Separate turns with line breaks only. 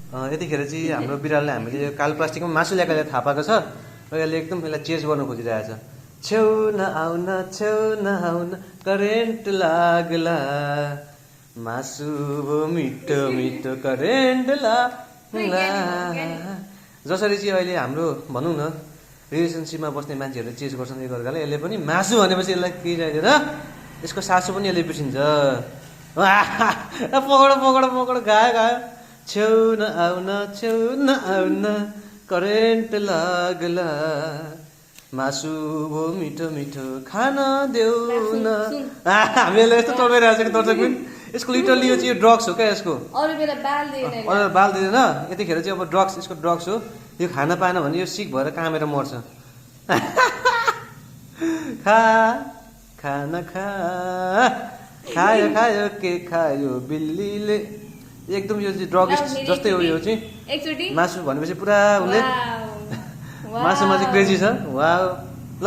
यतिखेर चाहिँ हाम्रो बिरालले हामीले यो कालो प्लास्टिकमा मासु ल्याएकोले थाहा पाएको छ र यसले एकदम यसलाई चेज गर्न खोजिरहेछ। छेउ न आउन करेन्ट लाग्ला, मासु भो मिठो मिठो करेन्ट लाग्ला। जसरी चाहिँ अहिले हाम्रो भनौँ न रिलेसनसिपमा बस्ने मान्छेहरूले चेज गर्छन् यो गर्दाले, यसले पनि मासु भनेपछि यसलाई केही चाहिँदैन, यसको सासु पनि यसले बिर्सिन्छ। पकड पकड पकड गायो गायो। छेउ न आउन करेन्ट लाग्ला, मासु भो मिठो मिठो खान देऊ न। हामीले यस्तो टोकाइरहेको छ कि दर्शक पनि, यसको लिटरली यो चाहिँ ड्रग्स हो क्या यसको।
अरू बेला
बाल दिँदैन, यतिखेर चाहिँ अब ड्रग्स, यसको ड्रग्स हो। यो खान पाएन भने यो सिक भएर कामेर मर्छ। खाना खायो खायो के खायो बिल्लीले, एकदम यो चाहिँ ड्रग जस्तै हो यो चाहिँ। मासु भनेपछि पुरा उसले मासुमा चाहिँ क्रेजी छ। वाह ल